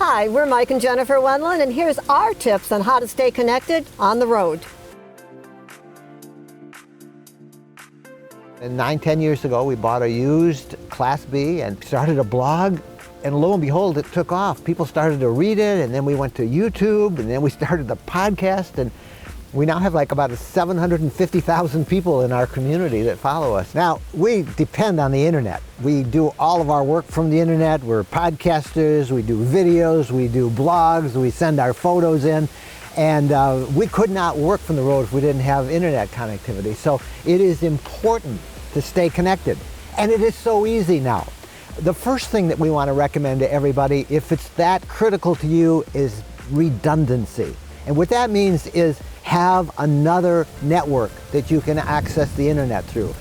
Hi, we're Mike and Jennifer Wendland, and here's our tips on how to stay connected on the road. And 9-10 years ago, we bought a used Class B and started a blog, and lo and behold, it took off. People started to read it, and then we went to YouTube, and then we started the podcast, and we now have like about 750,000 people in our community that follow us. Now, we depend on the internet. We do all of our work from the internet. We're podcasters, we do videos, we do blogs, we send our photos in, and we could not work from the road if we didn't have internet connectivity. So it is important to stay connected, and it is so easy now. The first thing that we want to recommend to everybody, if it's that critical to you, is redundancy. And what that means is have another network that you can access the internet through.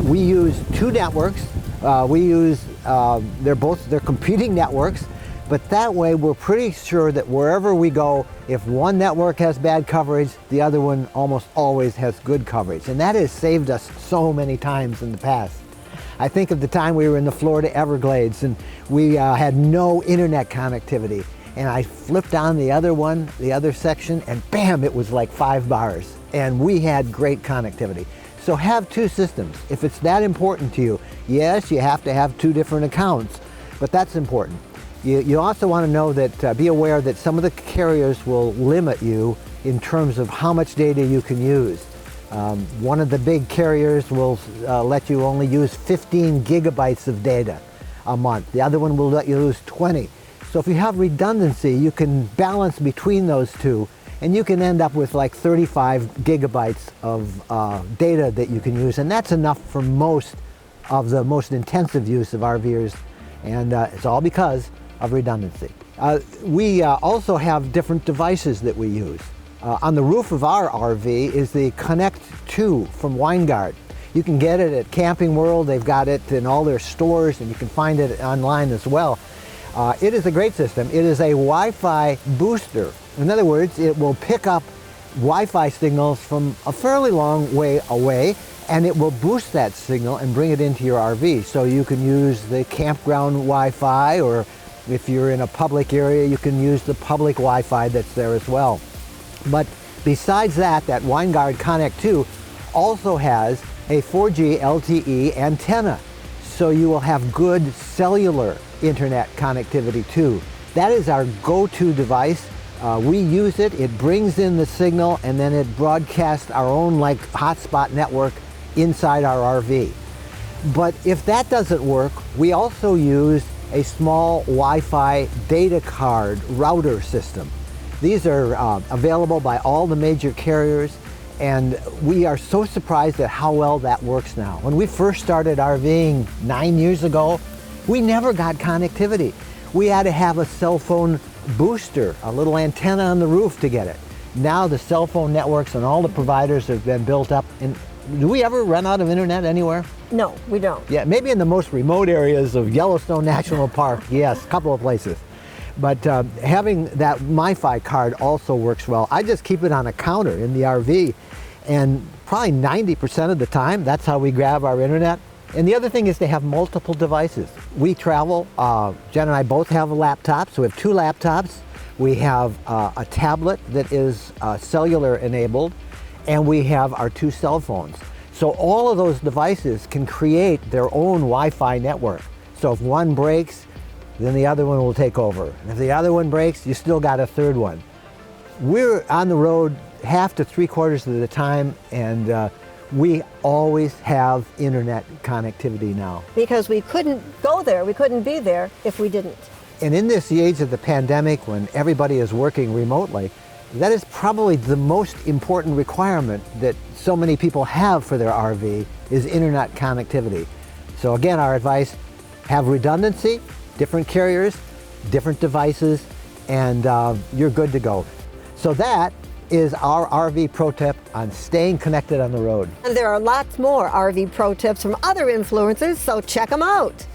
We use two networks. They're competing networks, but that way we're pretty sure that wherever we go, if one network has bad coverage, the other one almost always has good coverage. And that has saved us so many times in the past. I think of the time we were in the Florida Everglades and we had no internet connectivity. And I flipped on the other section, and bam, it was like 5 bars. And we had great connectivity. So have two systems. If it's that important to you, yes, you have to have two different accounts, but that's important. You also want to know that, be aware that some of the carriers will limit you in terms of how much data you can use. One of the big carriers will let you only use 15 gigabytes of data a month. The other one will let you use 20. So if you have redundancy, you can balance between those two, and you can end up with like 35 gigabytes of data that you can use, and that's enough for most of the most intensive use of RVers, and it's all because of redundancy. We also have different devices that we use. On the roof of our RV is the Connect 2 from Winegard. You can get it at Camping World. They've got it in all their stores, and you can find it online as well. It is a great system. It is a Wi-Fi booster. In other words, it will pick up Wi-Fi signals from a fairly long way away, and it will boost that signal and bring it into your RV. So you can use the campground Wi-Fi, or if you're in a public area, you can use the public Wi-Fi that's there as well. But besides that, that Winegard Connect 2 also has a 4G LTE antenna. So you will have good cellular internet connectivity too. That is our go-to device. We use it, it brings in the signal, and then it broadcasts our own like hotspot network inside our RV. But if that doesn't work, we also use a small Wi-Fi data card router system. These are available by all the major carriers, and we are so surprised at how well that works now. When we first started RVing 9 years ago, we never got connectivity. We had to have a cell phone booster, a little antenna on the roof to get it. Now the cell phone networks and all the providers have been built up. And do we ever run out of internet anywhere? No, we don't. Yeah, maybe in the most remote areas of Yellowstone National Park, yes, a couple of places. But having that MiFi card also works well. I just keep it on a counter in the RV, and probably 90% of the time, that's how we grab our internet. And the other thing is they have multiple devices. We travel, Jen and I both have a laptop, so we have two laptops. We have a tablet that is cellular enabled, and we have our two cell phones. So all of those devices can create their own Wi-Fi network. So if one breaks, then the other one will take over. And if the other one breaks, you still got a third one. We're on the road half to 3/4 of the time, and we always have internet connectivity now. Because we couldn't go there, we couldn't be there if we didn't. And in this age of the pandemic, when everybody is working remotely, that is probably the most important requirement that so many people have for their RV is internet connectivity. So again, our advice, have redundancy, different carriers, different devices, and you're good to go. So that is our RV pro tip on staying connected on the road. And there are lots more RV pro tips from other influencers, so check them out.